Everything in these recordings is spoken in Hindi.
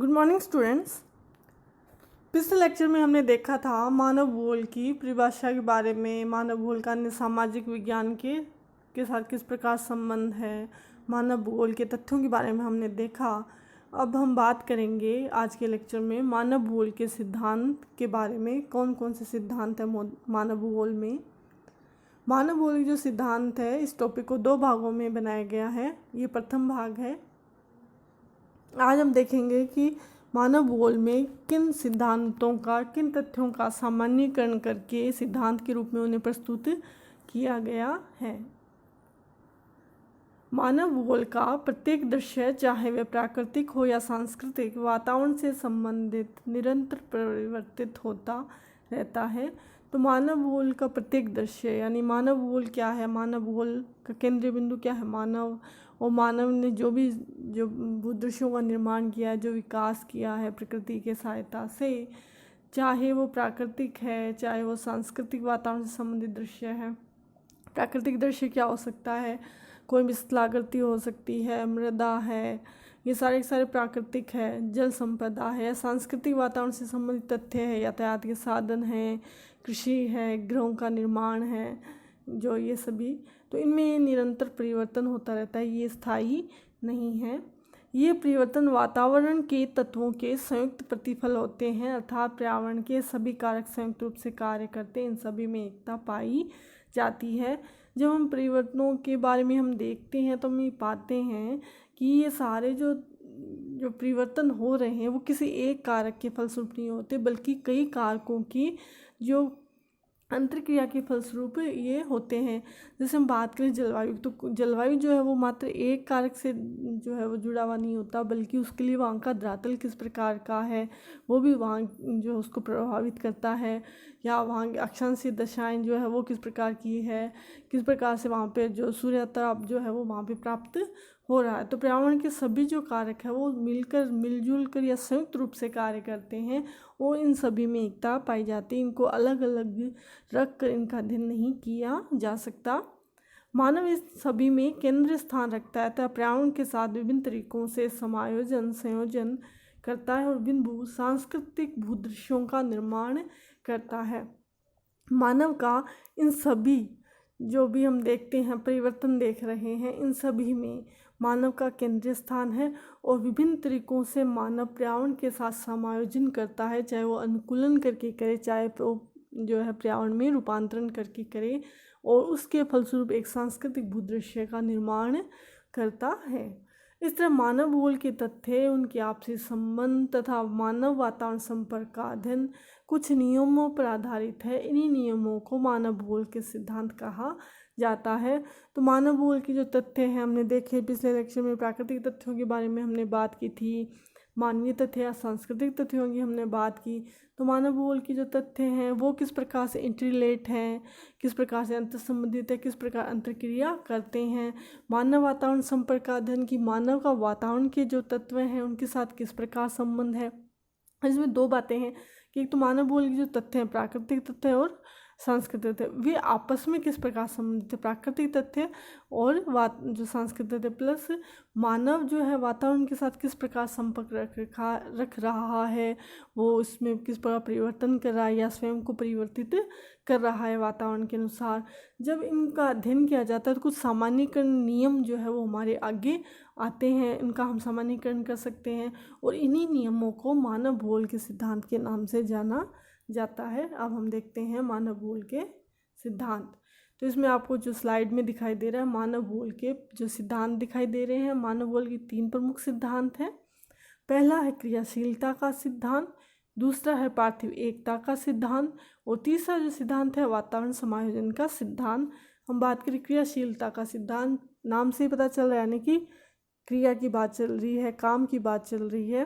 Good morning students. पिछले लेक्चर में हमने देखा था मानव भूगोल की परिभाषा के बारे में, मानव भूगोल का अन्य सामाजिक विज्ञान के साथ किस प्रकार संबंध है, मानव भूगोल के तथ्यों के बारे में हमने देखा। अब हम बात करेंगे आज के लेक्चर में मानव भूगोल के सिद्धांत के बारे में। कौन कौन से सिद्धांत हैं मानव भूगोल में। मानव भूगोल के जो सिद्धांत है, इस टॉपिक को 2 भागों में बनाया गया है। ये प्रथम भाग है। आज हम देखेंगे कि मानव भूगोल में किन सिद्धांतों का, किन तथ्यों का सामान्यीकरण करके सिद्धांत के रूप में उन्हें प्रस्तुत किया गया है। मानव भूगोल का प्रत्येक दृश्य, चाहे वह प्राकृतिक हो या सांस्कृतिक, वातावरण से संबंधित निरंतर परिवर्तित होता रहता है। तो मानव भूगोल का प्रत्येक दृश्य यानी मानव भूगोल क्या है, मानव भूगोल का केंद्रीय बिंदु क्या है, मानव, और मानव ने जो भूदृश्यों का निर्माण किया है, जो विकास किया है प्रकृति के सहायता से, चाहे वो प्राकृतिक है चाहे वो सांस्कृतिक वातावरण से संबंधित दृश्य है। प्राकृतिक दृश्य क्या हो सकता है, कोई भी स्थलाकृति हो सकती है, मृदा है, ये सारे प्राकृतिक है, जल संपदा है। सांस्कृतिक वातावरण से संबंधित तथ्य है, यातायात के साधन हैं, कृषि है, गृहों का निर्माण है, जो ये सभी, तो इनमें निरंतर परिवर्तन होता रहता है, ये स्थायी नहीं है। ये परिवर्तन वातावरण के तत्वों के संयुक्त प्रतिफल होते हैं, अर्थात पर्यावरण के सभी कारक संयुक्त रूप से कार्य करते हैं, इन सभी में एकता पाई जाती है। जब हम परिवर्तनों के बारे में हम देखते हैं तो हम ये पाते हैं कि ये सारे जो परिवर्तन हो रहे हैं वो किसी एक कारक के फलस्वरूप नहीं होते, बल्कि कई कारकों की जो अंतर्क्रिया के फलस्वरूप ये होते हैं। जैसे हम बात करें जलवायु, तो जलवायु जो है वो मात्र एक कारक से जो है वो जुड़ा हुआ नहीं होता, बल्कि उसके लिए वहाँ का धरातल किस प्रकार का है वो भी वहाँ जो उसको प्रभावित करता है, या वहाँ की अक्षांशीय दशाएं जो है वो किस प्रकार की है, किस प्रकार से वहाँ पे जो सूर्य ताप जो है वो वहाँ पे प्राप्त हो रहा है। तो पर्यावरण के सभी जो कारक है वो मिलजुल कर या संयुक्त रूप से कार्य करते हैं, और इन सभी में एकता पाई जाती है। इनको अलग अलग रख कर इनका अध्ययन नहीं किया जा सकता। मानव इस सभी में केंद्र स्थान रखता है, तथा पर्यावरण के साथ विभिन्न तरीकों से संयोजन करता है और विभिन्न सांस्कृतिक भूदृश्यों का निर्माण करता है। मानव का इन सभी जो भी हम देखते हैं परिवर्तन देख रहे हैं, इन सभी में मानव का केंद्रीय स्थान है, और विभिन्न तरीकों से मानव पर्यावरण के साथ समायोजन करता है, चाहे वो अनुकूलन करके करे, चाहे वो जो है पर्यावरण में रूपांतरण करके करे, और उसके फलस्वरूप एक सांस्कृतिक भूदृश्य का निर्माण करता है। इस तरह मानव भूगोल के तथ्य, उनके आपसी संबंध तथा मानव वातावरण संपर्क का अध्ययन कुछ नियमों पर आधारित है। इन्हीं नियमों को मानव भूगोल के सिद्धांत कहा जाता है। तो मानव भूगोल के जो तथ्य हैं हमने देखे, पिछले लेक्चर में प्राकृतिक तथ्यों के बारे में हमने बात की थी, मानवीय तथ्य या सांस्कृतिक तथ्यों की हमने बात की। तो मानव भूगोल की जो तथ्य हैं वो किस प्रकार से इंटररिलेट हैं, किस प्रकार से अंतर संबंधित है, किस प्रकार अंतरक्रिया करते हैं। मानव वातावरण संपर्क का अध्ययन की मानव का वातावरण के जो तत्व हैं उनके साथ किस प्रकार संबंध है। इसमें 2 बातें हैं कि एक तो मानव भूगोल के जो तथ्य हैं, प्राकृतिक तथ्य और सांस्कृतिक तथ्य, वे आपस में किस प्रकार संबंधित है। प्राकृतिक तथ्य और जो सांस्कृतिक तथ्य प्लस मानव जो है वातावरण के साथ किस प्रकार संपर्क रख रहा है, वो इसमें किस प्रकार परिवर्तन कर रहा है या स्वयं को परिवर्तित कर रहा है वातावरण के अनुसार। जब इनका अध्ययन किया जाता है तो कुछ सामान्यीकरण नियम जो है वो हमारे आगे आते हैं, इनका हम सामान्यीकरण कर सकते हैं, और इन्हीं नियमों को मानव भूगोल के सिद्धांत के नाम से जाना जाता है। अब हम देखते हैं मानव भूगोल के सिद्धांत। तो इसमें आपको जो स्लाइड में दिखाई दे रहा है मानव भूगोल के जो सिद्धांत दिखाई दे रहे हैं। मानव भूगोल के 3 प्रमुख सिद्धांत हैं। पहला है क्रियाशीलता का सिद्धांत, दूसरा है पार्थिव एकता का सिद्धांत, और तीसरा जो सिद्धांत है वातावरण समायोजन का सिद्धांत। हम बात करें क्रियाशीलता का सिद्धांत, नाम से ही पता चल रहा है, यानी कि क्रिया की बात चल रही है, काम की बात चल रही है।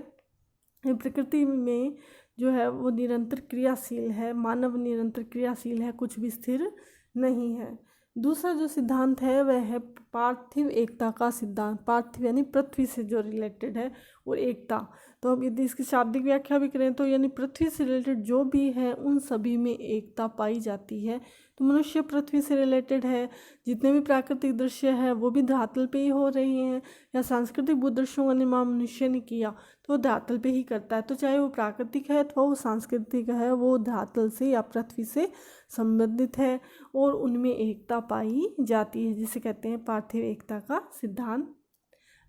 प्रकृति में जो है वो निरंतर क्रियाशील है, मानव निरंतर क्रियाशील है, कुछ भी स्थिर नहीं है। दूसरा जो सिद्धांत है वह है पार्थिव एकता का सिद्धांत। पार्थिव यानी पृथ्वी से जो रिलेटेड है, और एकता, तो अब यदि इसकी शाब्दिक व्याख्या भी करें तो यानी पृथ्वी से रिलेटेड जो भी है उन सभी में एकता पाई जाती है। तो मनुष्य पृथ्वी से रिलेटेड है। जितने भी प्राकृतिक दृश्य है वो भी धरातल पे ही हो रहे हैं, या सांस्कृतिक भू दृश्यों का निर्माण मनुष्य ने किया तो वो धरातल पे ही करता है। तो चाहे वो प्राकृतिक है अथवा वो सांस्कृतिक है, वो धरातल से या पृथ्वी से संबंधित है और उनमें एकता पाई जाती है, जिसे कहते हैं पार्थिव एकता का सिद्धांत।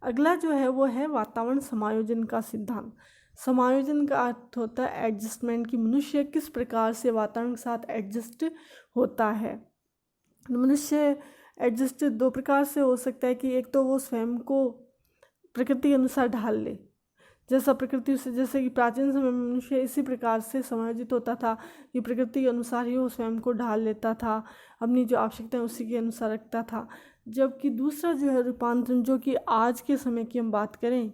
अगला जो है वो है वातावरण समायोजन का सिद्धांत। समायोजन का अर्थ होता है एडजस्टमेंट, की मनुष्य किस प्रकार से वातावरण के साथ एडजस्ट होता है। मनुष्य एडजस्ट दो प्रकार से हो सकता है कि एक तो वो स्वयं को प्रकृति के अनुसार ढाल ले, जैसा प्रकृति से, जैसे कि प्राचीन समय में मनुष्य इसी प्रकार से समायोजित होता था कि प्रकृति के अनुसार ही वो स्वयं को ढाल लेता था, अपनी जो आवश्यकता है उसी के अनुसार रखता था। जबकि दूसरा जो है रूपांतरण, जो कि आज के समय की हम बात करें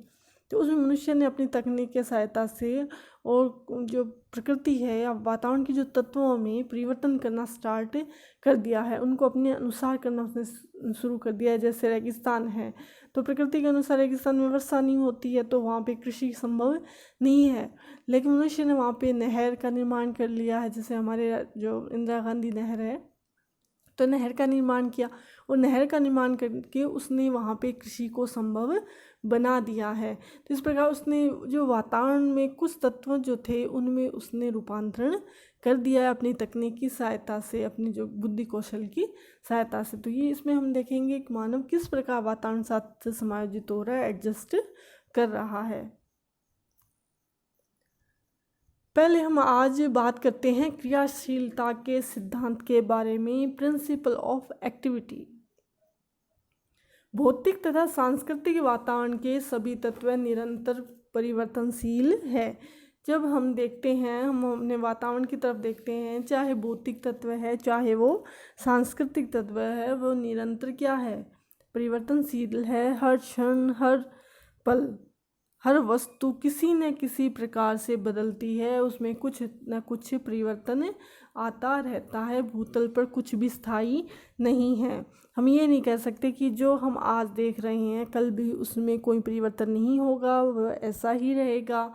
तो उसमें मनुष्य ने अपनी तकनीक के सहायता से और जो प्रकृति है या वातावरण की जो तत्वों में परिवर्तन करना स्टार्ट कर दिया है, उनको अपने अनुसार करना उसने शुरू कर दिया है। जैसे रेगिस्तान है तो प्रकृति के अनुसार रेगिस्तान में वर्षा नहीं होती है तो वहाँ पे कृषि संभव नहीं है, लेकिन मनुष्य ने वहाँ पे नहर का निर्माण कर लिया है। जैसे हमारे जो इंदिरा गांधी नहर है तो नहर का निर्माण किया और नहर का निर्माण करके उसने वहाँ पे कृषि को संभव बना दिया है। तो इस प्रकार उसने जो वातावरण में कुछ तत्व जो थे उनमें उसने रूपांतरण कर दिया है अपनी तकनीक की सहायता से, अपनी जो बुद्धि कौशल की सहायता से। तो ये इसमें हम देखेंगे कि मानव किस प्रकार वातावरण साथ समायोजित हो रहा है, एडजस्ट कर रहा है। पहले हम आज बात करते हैं क्रियाशीलता के सिद्धांत के बारे में, प्रिंसिपल ऑफ एक्टिविटी। भौतिक तथा सांस्कृतिक वातावरण के सभी तत्व निरंतर परिवर्तनशील है। जब हम देखते हैं, हम अपने वातावरण की तरफ देखते हैं, चाहे भौतिक तत्व है चाहे वो सांस्कृतिक तत्व है, वो निरंतर क्या है, परिवर्तनशील है। हर क्षण, हर पल, हर वस्तु किसी न किसी प्रकार से बदलती है, उसमें कुछ न कुछ परिवर्तन आता रहता है। भूतल पर कुछ भी स्थायी नहीं है। हम ये नहीं कह सकते कि जो हम आज देख रहे हैं कल भी उसमें कोई परिवर्तन नहीं होगा, वह ऐसा ही रहेगा।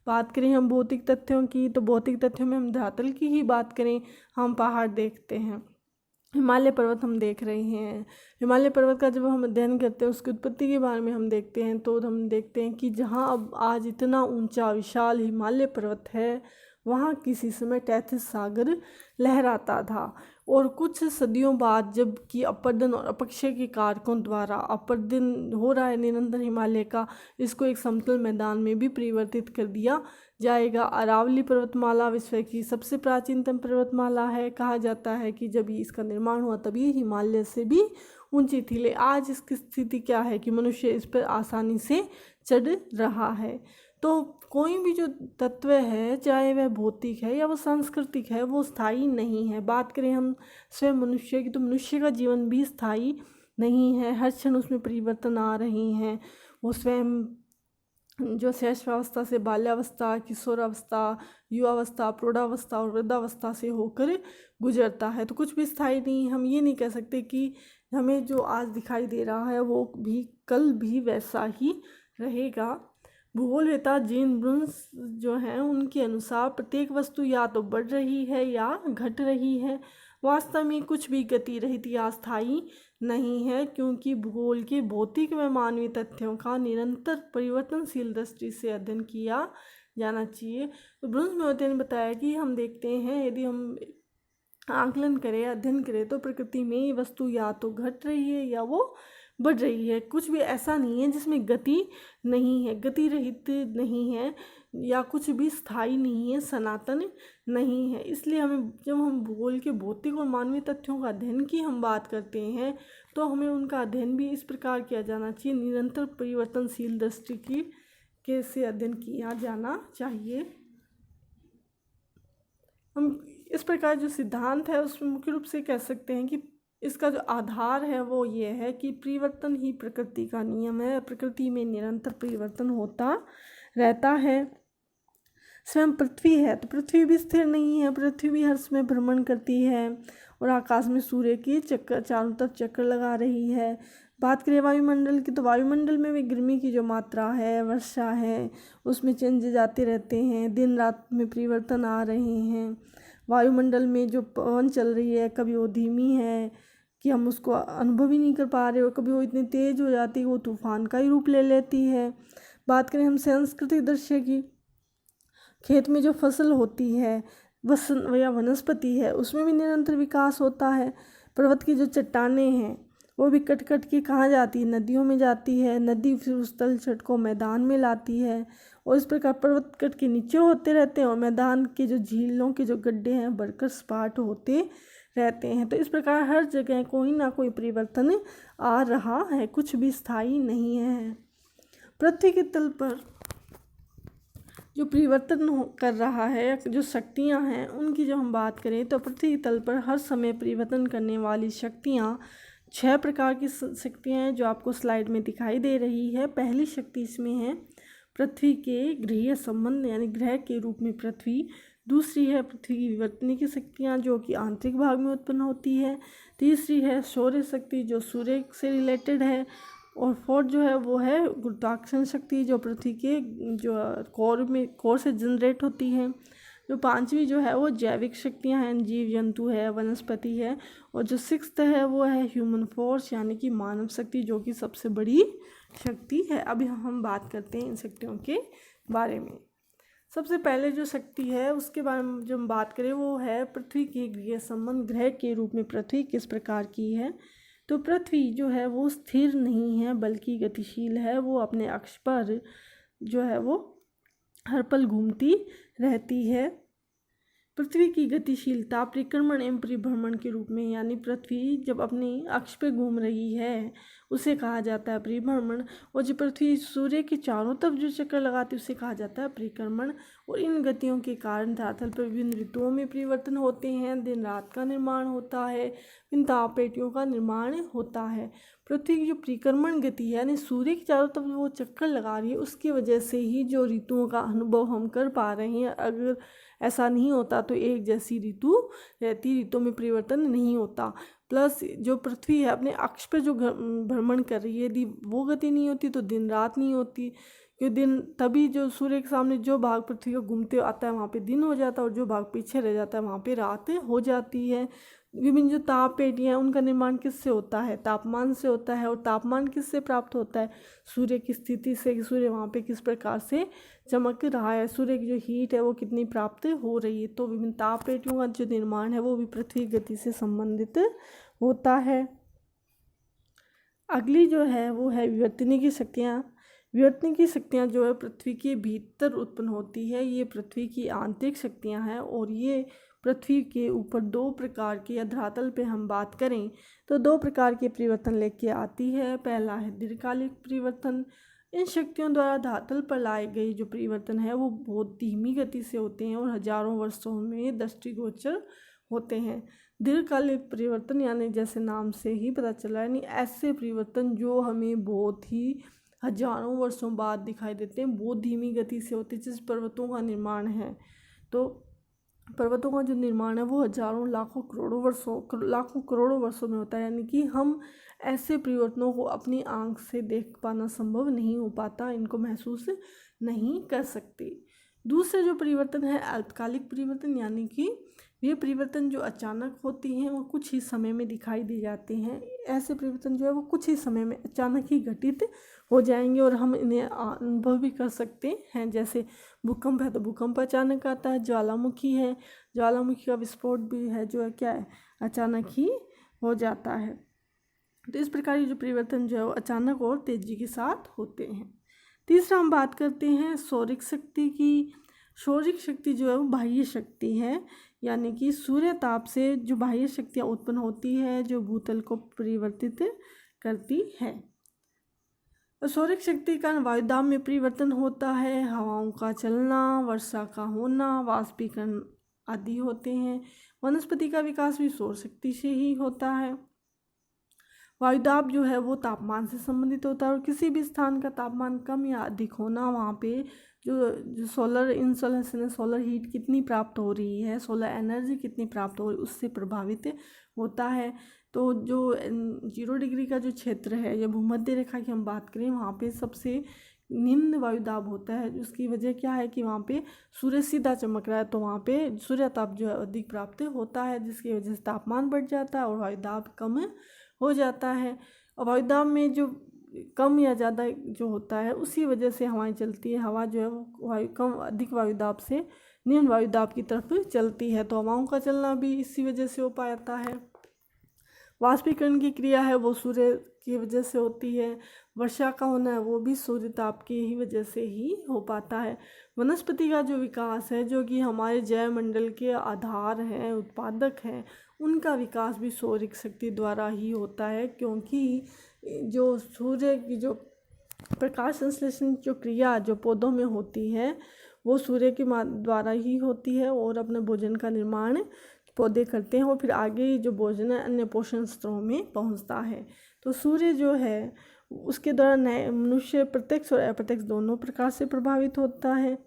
बात करें हम भौतिक तथ्यों की तो भौतिक तथ्यों में हम धरातल की ही बात करें, हम पहाड़ देखते हैं, हिमालय पर्वत हम देख रहे हैं। हिमालय पर्वत का जब हम अध्ययन करते हैं, उसकी उत्पत्ति के बारे में हम देखते हैं तो हम देखते हैं कि जहाँ अब आज इतना ऊंचा विशाल हिमालय पर्वत है, वहाँ किसी समय तैथिस सागर लहराता था। और कुछ सदियों बाद जबकि अपर्दन और अपक्षय के कारकों द्वारा अपर्दन हो रहा है निरंतर हिमालय का, इसको एक समतल मैदान में भी परिवर्तित कर दिया जाएगा। अरावली पर्वतमाला विश्व की सबसे प्राचीनतम पर्वतमाला है। कहा जाता है कि जब इसका निर्माण हुआ तभी हिमालय से भी ऊंची थी। ले आज इसकी स्थिति क्या है कि मनुष्य इस पर आसानी से चढ़ रहा है। तो कोई भी जो तत्व है, चाहे वह भौतिक है या वो सांस्कृतिक है, वो स्थायी नहीं है। बात करें हम स्वयं मनुष्य की तो मनुष्य का जीवन भी स्थायी नहीं है। हर क्षण उसमें परिवर्तन आ रहे हैं। वो स्वयं जो शैशवावस्था से बाल्यावस्था, किशोरावस्था, युवावस्था, प्रौढ़ावस्था और वृद्धावस्था से होकर गुजरता है। तो कुछ भी स्थायी नहीं। हम ये नहीं कह सकते कि हमें जो आज दिखाई दे रहा है वो भी कल भी वैसा ही रहेगा। भूगोलवेत्ता जीन ब्रुन्स जो हैं उनके अनुसार प्रत्येक वस्तु या तो बढ़ रही है या घट रही है। वास्तव में कुछ भी गति रहित या स्थायी नहीं है, क्योंकि भूगोल के भौतिक व मानवीय तथ्यों का निरंतर परिवर्तनशील दृष्टि से अध्ययन किया जाना चाहिए। तो ब्रुन्स ने बताया कि हम देखते हैं, यदि हम आकलन करें, अध्ययन करें तो प्रकृति में ये वस्तु या तो घट रही है या वो बढ़ रही है। कुछ भी ऐसा नहीं है जिसमें गति नहीं है, गति रहित नहीं है या कुछ भी स्थायी नहीं है, सनातन नहीं है। इसलिए हमें जब हम भूगोल के भौतिक और मानवीय तथ्यों का अध्ययन की हम बात करते हैं तो हमें उनका अध्ययन भी इस प्रकार किया जाना चाहिए, निरंतर परिवर्तनशील दृष्टि की कैसे अध्ययन किया जाना चाहिए। हम इस प्रकार जो सिद्धांत है उसमें मुख्य रूप से कह सकते हैं कि इसका जो आधार है वो ये है कि परिवर्तन ही प्रकृति का नियम है। प्रकृति में निरंतर परिवर्तन होता रहता है। स्वयं पृथ्वी है तो पृथ्वी भी स्थिर नहीं है, पृथ्वी भी हर समय भ्रमण करती है और आकाश में सूर्य की चक्कर चारों तरफ चक्कर लगा रही है। बात करें वायुमंडल की तो वायुमंडल में भी गर्मी की जो मात्रा है, वर्षा है, उसमें चेंजेज आते रहते हैं, दिन रात में परिवर्तन आ रहे हैं। वायुमंडल में जो पवन चल रही है कभी वो धीमी है कि हम उसको अनुभव ही नहीं कर पा रहे, और कभी वो इतनी तेज़ हो जाती है वो तूफान का ही रूप ले लेती है। बात करें हम सांस्कृतिक दृश्य की, खेत में जो फसल होती है या वनस्पति है उसमें भी निरंतर विकास होता है। पर्वत की जो चट्टानें हैं वो भी कट कट के कहाँ जाती है, नदियों में जाती है, नदी फिर उस तलछट को मैदान में लाती है, और इस प्रकार पर्वत कट के नीचे होते रहते हैं और मैदान के जो झीलों के जो गड्ढे हैं बढ़कर सपाट होते रहते हैं। तो इस प्रकार हर जगह कोई ना कोई परिवर्तन आ रहा है, कुछ भी स्थायी नहीं है। पृथ्वी के तल पर जो परिवर्तन कर रहा है, जो शक्तियां हैं उनकी जो हम बात करें तो पृथ्वी तल पर हर समय परिवर्तन करने वाली शक्तियां 6 प्रकार की शक्तियां हैं जो आपको स्लाइड में दिखाई दे रही है। पहली शक्ति इसमें है पृथ्वी के गृहीय संबंध यानी ग्रह के रूप में पृथ्वी। दूसरी है पृथ्वी की विवर्तनिक शक्तियाँ जो कि आंतरिक भाग में उत्पन्न होती है। तीसरी है सौर्य शक्ति जो सूर्य से रिलेटेड है। और फोर्थ जो है वो है गुरुत्वाकर्षण शक्ति जो पृथ्वी के जो कोर से जनरेट होती है। जो पांचवी जो है वो जैविक शक्तियाँ हैं, जीव जंतु है, वनस्पति है। और जो सिक्स्थ है वो है ह्यूमन फोर्स यानी कि मानव शक्ति जो कि सबसे बड़ी शक्ति है। अभी हम बात करते हैं इन शक्तियों के बारे में। सबसे पहले जो शक्ति है उसके बारे में जो हम बात करें वो है पृथ्वी के गृहीय संबंध। ग्रह के रूप में पृथ्वी किस प्रकार की है, तो पृथ्वी जो है वो स्थिर नहीं है बल्कि गतिशील है। वो अपने अक्ष पर जो है वो हर पल घूमती रहती है। पृथ्वी की गतिशीलता परिक्रमण एवं परिभ्रमण के रूप में, यानी पृथ्वी जब अपनी अक्ष पे घूम रही है उसे कहा जाता है परिभ्रमण। और जो पृथ्वी सूर्य के चारों तरफ जो चक्कर लगाती है उसे कहा जाता है परिक्रमण। और इन गतियों के कारण धरातल पर विभिन्न ऋतुओं में परिवर्तन होते हैं, दिन रात का निर्माण होता है, विभिन्न ताप पेटियों का निर्माण होता है। पृथ्वी की जो परिक्रमण गति है यानी सूर्य के चारों तरफ वो चक्कर लगा रही है उसकी वजह से ही जो ऋतुओं का अनुभव हम कर पा रहे हैं। अगर ऐसा नहीं होता तो एक जैसी ऋतु रहती, ऋतुओं में परिवर्तन नहीं होता। प्लस जो पृथ्वी है अपने अक्ष पर जो भ्रमण कर रही है यदि वो गति नहीं होती तो दिन रात नहीं होती, क्योंकि दिन तभी जो सूर्य के सामने जो भाग पृथ्वी का घूमते आता है वहाँ पे दिन हो जाता है और जो भाग पीछे रह जाता है वहाँ पे रात हो जाती है। विभिन्न जो ताप पेटियाँ उनका निर्माण किससे होता है, तापमान से होता है। और तापमान किससे प्राप्त होता है, सूर्य की स्थिति से कि सूर्य वहाँ पे किस प्रकार से चमक रहा है, सूर्य की जो हीट है वो कितनी प्राप्त हो रही है। तो विभिन्न ताप पेटियों का जो निर्माण है वो भी पृथ्वी गति से संबंधित होता है। अगली जो है वो है विवर्तनिक शक्तियाँ। विवर्तनिक शक्तियाँ जो है पृथ्वी के भीतर उत्पन्न होती है, ये पृथ्वी की आंतरिक शक्तियाँ हैं। और ये पृथ्वी के ऊपर 2 प्रकार के, या धरातल पे हम बात करें तो 2 प्रकार के परिवर्तन लेके आती है। पहला है दीर्घकालिक परिवर्तन। इन शक्तियों द्वारा धरातल पर लाए गए जो परिवर्तन है वो बहुत धीमी गति से होते हैं और हजारों वर्षों में दृष्टिगोचर होते हैं। दीर्घकालिक परिवर्तन यानी जैसे नाम से ही पता चला यानी ऐसे परिवर्तन जो हमें बहुत ही हजारों वर्षों बाद दिखाई देते हैं, बहुत धीमी गति से होते हैं। जैसे पर्वतों का निर्माण है तो पर्वतों का जो निर्माण है वो हजारों लाखों करोड़ों वर्षों में होता है, यानी कि हम ऐसे परिवर्तनों को अपनी आंख से देख पाना संभव नहीं हो पाता, इनको महसूस नहीं कर सकते। दूसरे जो परिवर्तन है अल्पकालिक परिवर्तन, यानी कि ये परिवर्तन जो अचानक होते हैं वो कुछ ही समय में दिखाई दे जाते हैं। ऐसे परिवर्तन जो है वो कुछ ही समय में अचानक ही घटित हो जाएंगे और हम इन्हें अनुभव भी कर सकते हैं। जैसे भूकंप है तो भूकंप अचानक आता है, ज्वालामुखी है, ज्वालामुखी का विस्फोट भी है जो है क्या है अचानक ही हो जाता है। तो इस प्रकार ये जो परिवर्तन जो है वो अचानक और तेजी के साथ होते हैं। तीसरा हम बात करते हैं सौरिक शक्ति की। सौरिक शक्ति जो है वो बाह्य शक्ति है, यानी कि सूर्य ताप से जो बाह्य शक्तियाँ उत्पन्न होती है जो भूतल को परिवर्तित करती है। सौरिक शक्ति का वायुदाब में परिवर्तन होता है, हवाओं का चलना, वर्षा का होना, वाष्पीकरण आदि होते हैं। वनस्पति का विकास भी सौर शक्ति से ही होता है। वायुदाब जो है वो तापमान से संबंधित होता है और किसी भी स्थान का तापमान कम या अधिक होना वहाँ पे जो सोलर इंसोलेशन है, सोलर हीट कितनी प्राप्त हो रही है, सोलर एनर्जी कितनी प्राप्त हो रही है उससे प्रभावित होता है। तो जो 0 डिग्री का जो क्षेत्र है या भूमध्य रेखा की हम बात करें वहाँ पे सबसे निम्न वायुदाब होता है। उसकी वजह क्या है कि वहाँ पे सूर्य सीधा चमक रहा है, तो वहाँ पे सूर्य ताप जो है अधिक प्राप्त होता है, जिसकी वजह से तापमान बढ़ जाता है और वायुदाब कम हो जाता है। और वायुदाब में जो कम या ज़्यादा जो होता है उसी वजह से हवाएं चलती है। हवा जो है वो अधिक वायुदाब से निम्न वायुदाब की तरफ चलती है, तो हवाओं का चलना भी इसी वजह से हो पाता है। वाष्पीकरण की क्रिया है वो सूर्य की वजह से होती है। वर्षा का होना है वो भी सूर्य ताप की ही वजह से ही हो पाता है। वनस्पति का जो विकास है, जो कि हमारे जैव मंडल के आधार हैं, उत्पादक हैं, उनका विकास भी सौर शक्ति द्वारा ही होता है, क्योंकि जो सूर्य की जो प्रकाश संश्लेषण जो क्रिया जो पौधों में होती है वो सूर्य के द्वारा ही होती है, और अपने भोजन का निर्माण पौधे करते हैं और फिर आगे जो भोजन है अन्य पोषण स्त्रोतों में पहुंचता है। तो सूर्य जो है उसके द्वारा मनुष्य प्रत्यक्ष और अप्रत्यक्ष दोनों प्रकार से प्रभावित होता है।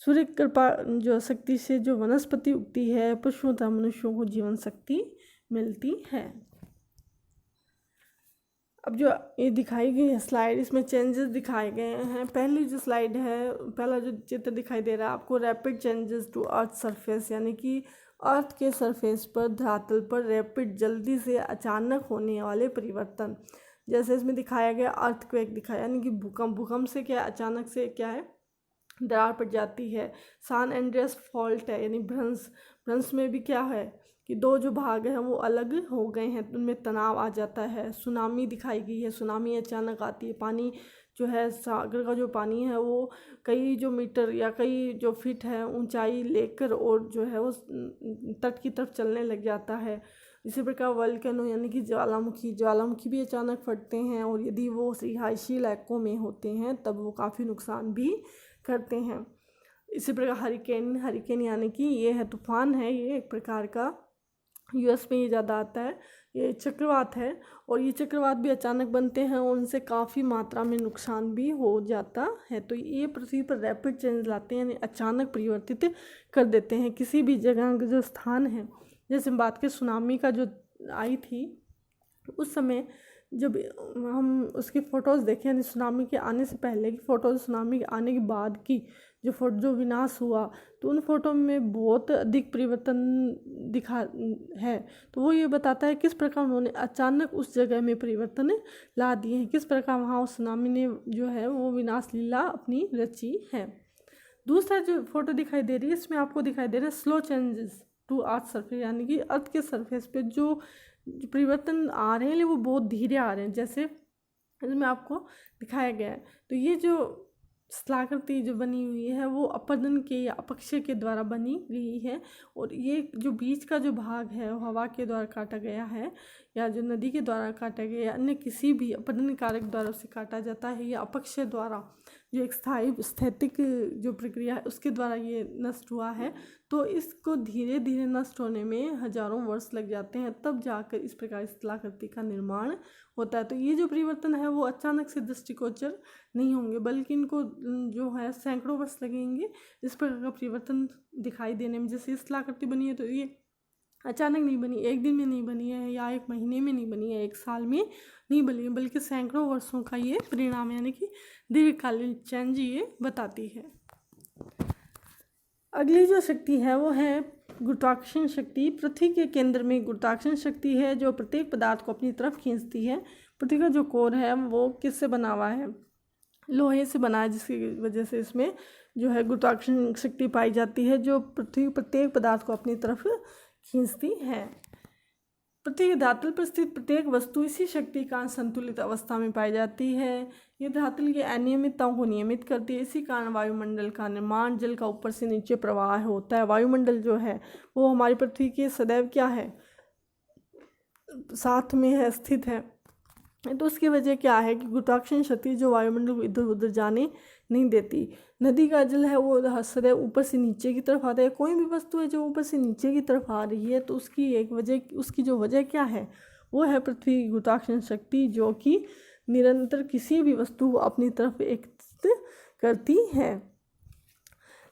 सूर्य कृपा जो शक्ति से जो वनस्पति उगती है, पशुओं तथा मनुष्यों को जीवन शक्ति मिलती है। अब जो ये दिखाई गई है स्लाइड, इसमें चेंजेस दिखाए गए हैं। पहली जो स्लाइड है, पहला जो चित्र दिखाई दे रहा है आपको, rapid changes to earth surface, यानी कि अर्थ के सरफेस पर, धरातल पर रैपिड जल्दी से अचानक होने वाले परिवर्तन। जैसे इसमें दिखाया गया अर्थक्वेक दिखाया, यानी कि भूकंप से क्या अचानक से क्या है दरार पड़ जाती है। सान एंड्रियास फॉल्ट है, यानी भ्रंश में भी क्या है कि दो जो भाग हैं वो अलग हो गए हैं, उनमें तनाव आ जाता है। सुनामी दिखाई गई है, सुनामी अचानक आती है। पानी जो है सागर का जो पानी है वो कई जो मीटर या कई जो फीट है ऊंचाई लेकर और जो है वो तट की तरफ चलने लग जाता है। इसी प्रकार वल्केनो यानी कि ज्वालामुखी भी अचानक फटते हैं, और यदि वो रिहायशी इलाकों में होते हैं तब वो काफ़ी नुकसान भी करते हैं। इसी प्रकार हरिकेन यानी कि ये है तूफान है, ये एक प्रकार का यूएस में ये ज़्यादा आता है, ये चक्रवात है, और ये चक्रवात भी अचानक बनते हैं और उनसे काफ़ी मात्रा में नुकसान भी हो जाता है। तो ये पृथ्वी पर रैपिड चेंज लाते हैं, यानी अचानक परिवर्तित कर देते हैं किसी भी जगह का जो स्थान है। जैसे बात के सुनामी का जो आई थी, उस समय जब हम उसकी फ़ोटोज़ देखें, यानी सुनामी के आने से पहले की फ़ोटोज़, सुनामी के आने के बाद की जो विनाश हुआ, तो उन फोटो में बहुत अधिक परिवर्तन दिखा है। तो वो ये बताता है किस प्रकार उन्होंने अचानक उस जगह में परिवर्तन ला दिए हैं, किस प्रकार वहाँ उस सुनामी ने जो है वो विनाश लीला अपनी रची है। दूसरा जो फोटो दिखाई दे रही है, इसमें आपको दिखाई दे रहा है slow changes to earth surface, यानी कि अर्थ के सरफेस पे जो परिवर्तन आ रहे हैं वो बहुत धीरे आ रहे हैं, जैसे इसमें आपको दिखाया गया है। तो ये जो स्थलाकृति जो बनी हुई है वो अपरदन के या अपक्षय के द्वारा बनी गई है, और ये जो बीच का जो भाग है वो हवा के द्वारा काटा गया है, या जो नदी के द्वारा काटा गया, अन्य किसी भी अपरदन कारक द्वारा उसे काटा जाता है, या अपक्षय द्वारा जो एक स्थैतिक जो प्रक्रिया है उसके द्वारा ये नष्ट हुआ है। तो इसको धीरे धीरे नष्ट होने में हजारों वर्ष लग जाते हैं, तब जाकर इस प्रकार स्थलाकृति का निर्माण होता है। तो ये जो परिवर्तन है वो अचानक से दृष्टिगोचर नहीं होंगे, बल्कि इनको जो है सैकड़ों वर्ष लगेंगे इस प्रकार का परिवर्तन दिखाई देने में। जैसे स्थलाकृति बनी है तो ये अचानक नहीं बनी, एक दिन में नहीं बनी है, या एक महीने में नहीं बनी है, एक साल में नहीं बनी है, बल्कि सैकड़ों वर्षों का ये परिणाम, यानी कि दीर्घकालीन चेंज ये बताती है। अगली जो शक्ति है वो है गुरुत्वाकर्षण शक्ति। पृथ्वी के केंद्र में गुरुत्वाकर्षण शक्ति है जो प्रत्येक पदार्थ को अपनी तरफ खींचती है। पृथ्वी का जो कोर है वो किससे बना हुआ है? लोहे से बना है, जिसकी वजह से इसमें जो है गुरुत्वाकर्षण शक्ति पाई जाती है, जो पृथ्वी प्रत्येक पदार्थ को अपनी तरफ खींचती है। पृथ्वी के धरातल पर स्थित प्रत्येक वस्तु इसी शक्ति के कारण संतुलित अवस्था में पाई जाती है। ये धरातल की अनियमितताओं को नियमित करती है। इसी कारण वायुमंडल का निर्माण जल का ऊपर से नीचे प्रवाह होता है। वायुमंडल जो है वो हमारी पृथ्वी के सदैव क्या है, साथ में है, स्थित है। तो उसकी वजह क्या है कि गुरुत्वाकर्षण शक्ति जो वायुमंडल को इधर उधर जाने नहीं देती। नदी का जल है वो सदैव ऊपर से नीचे की तरफ आता है। कोई भी वस्तु है जो ऊपर से नीचे की तरफ आ रही है तो उसकी एक वजह, उसकी जो वजह क्या है वो है पृथ्वी की गुरुत्वाकर्षण शक्ति, जो कि निरंतर किसी भी वस्तु को अपनी तरफ एकत्रित करती है।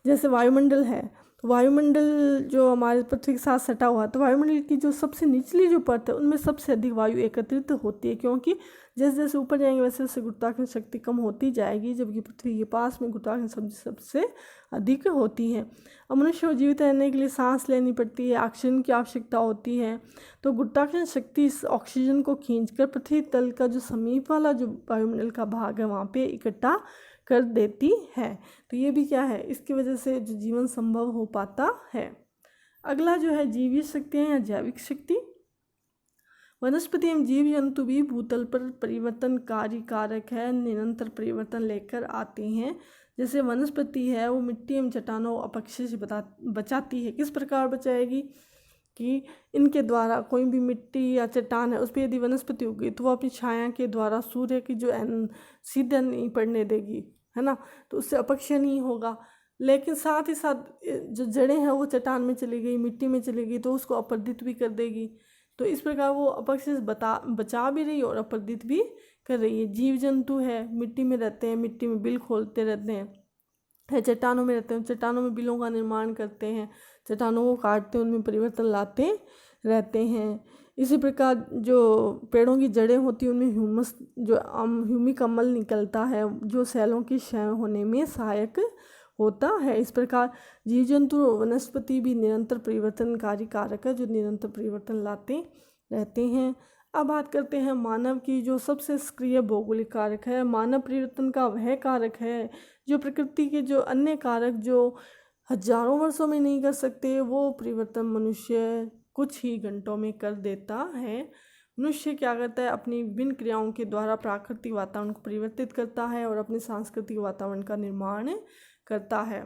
जैसे वायुमंडल है, तो वायुमंडल जो हमारे पृथ्वी के साथ सटा हुआ है, तो वायुमंडल की जो सबसे निचली जो परत है उनमें सबसे अधिक वायु एकत्रित होती है, क्योंकि जैसे जैसे ऊपर जाएंगे वैसे वैसे गुरुत्वाकर्षण शक्ति कम होती जाएगी, जबकि पृथ्वी के पास में गुरुत्वाकर्षण शक्ति सबसे अधिक होती है। अब मनुष्य को जीवित रहने के लिए सांस लेनी पड़ती है, ऑक्सीजन की आवश्यकता होती है। तो गुरुत्वाकर्षण शक्ति इस ऑक्सीजन को खींचकर पृथ्वी तल का जो समीप वाला जो वायुमंडल का भाग है वहाँ पे इकट्ठा कर देती है। तो ये भी क्या है, इसकी वजह से जो जीवन संभव हो पाता है। अगला जो है जीवीय शक्तियाँ या जैविक शक्ति। वनस्पति एवं जीव जंतु भी भूतल पर परिवर्तनकारी कारक है, निरंतर परिवर्तन लेकर आते हैं। जैसे वनस्पति है वो मिट्टी एवं चट्टानों अपक्षय से बचाती है। किस प्रकार बचाएगी कि इनके द्वारा कोई भी मिट्टी या चट्टान है उस पर यदि वनस्पति उगी तो वो अपनी छाया के द्वारा सूर्य की जो सीधा नहीं पड़ने देगी, है ना, तो उससे अपक्षय नहीं होगा। लेकिन साथ ही साथ जो जड़ें हैं वो चट्टान में चली गई, मिट्टी में चली गई, तो उसको अपरदित भी कर देगी। तो इस प्रकार वो अपक्षय से बचा भी रही है और अपरदित भी कर रही है। जीव जंतु है मिट्टी में रहते हैं, मिट्टी में बिल खोलते रहते हैं, चट्टानों में रहते हैं, चट्टानों में बिलों का निर्माण करते हैं, चट्टानों को काटते हैं, उनमें परिवर्तन लाते रहते हैं। इसी प्रकार जो पेड़ों की जड़ें होती हैं उनमें ह्यूमस जो ह्यूमिक अम्ल निकलता है जो सेलों की क्षय होने में सहायक होता है। इस प्रकार जीव जंतु और वनस्पति भी निरंतर परिवर्तनकारी कारक है जो निरंतर परिवर्तन लाते रहते हैं। अब बात करते हैं मानव की, जो सबसे सक्रिय भौगोलिक कारक है। मानव परिवर्तन का वह कारक है जो प्रकृति के जो अन्य कारक जो हजारों वर्षों में नहीं कर सकते, वो परिवर्तन मनुष्य कुछ ही घंटों में कर देता है। मनुष्य क्या करता है, अपनी विभिन्न क्रियाओं के द्वारा प्राकृतिक वातावरण को परिवर्तित करता है और अपने सांस्कृतिक वातावरण का निर्माण करता है।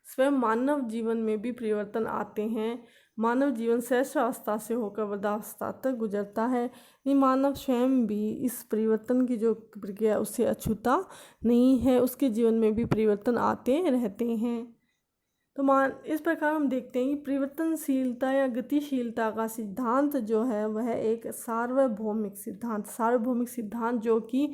स्वयं मानव जीवन में भी परिवर्तन आते हैं। मानव जीवन सहस्रावस्था से होकर वृद्धावस्था तक गुजरता है। ये मानव स्वयं भी इस परिवर्तन की जो प्रक्रिया उससे अछूता नहीं है, उसके जीवन में भी परिवर्तन आते रहते हैं। तो इस प्रकार हम देखते हैं कि परिवर्तनशीलता या गतिशीलता का सिद्धांत जो है वह एक सार्वभौमिक सिद्धांत जो कि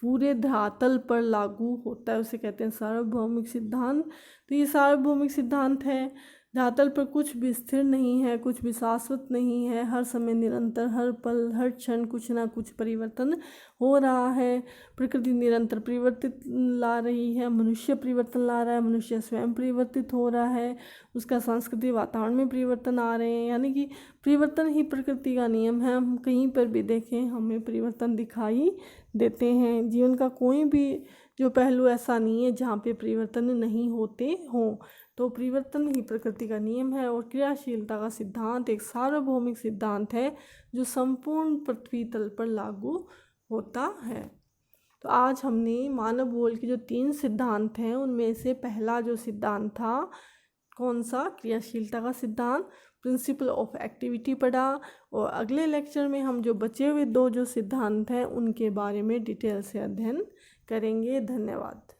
पूरे धरातल पर लागू होता है, उसे कहते हैं सार्वभौमिक सिद्धांत। तो ये सार्वभौमिक सिद्धांत है, धरातल पर कुछ भी स्थिर नहीं है, कुछ भी शाश्वत नहीं है, हर समय निरंतर हर पल हर क्षण कुछ ना कुछ परिवर्तन हो रहा है। प्रकृति निरंतर परिवर्तित ला रही है, मनुष्य परिवर्तन ला रहा है, मनुष्य स्वयं परिवर्तित हो रहा है, उसका सांस्कृतिक वातावरण में परिवर्तन आ रहे हैं। यानी कि परिवर्तन ही प्रकृति का नियम है। हम कहीं पर भी देखें हमें परिवर्तन दिखाई देते हैं। जीवन का कोई भी जो पहलू ऐसा नहीं है जहाँ पे परिवर्तन नहीं होते हों। तो परिवर्तन ही प्रकृति का नियम है और क्रियाशीलता का सिद्धांत एक सार्वभौमिक सिद्धांत है जो संपूर्ण पृथ्वी तल पर लागू होता है। तो आज हमने मानव भूगोल के जो 3 सिद्धांत हैं उनमें से पहला जो सिद्धांत था कौन सा, क्रियाशीलता का सिद्धांत, प्रिंसिपल ऑफ एक्टिविटी पढ़ा। और अगले लेक्चर में हम जो बचे हुए 2 जो सिद्धांत हैं उनके बारे में डिटेल से अध्ययन करेंगे। धन्यवाद।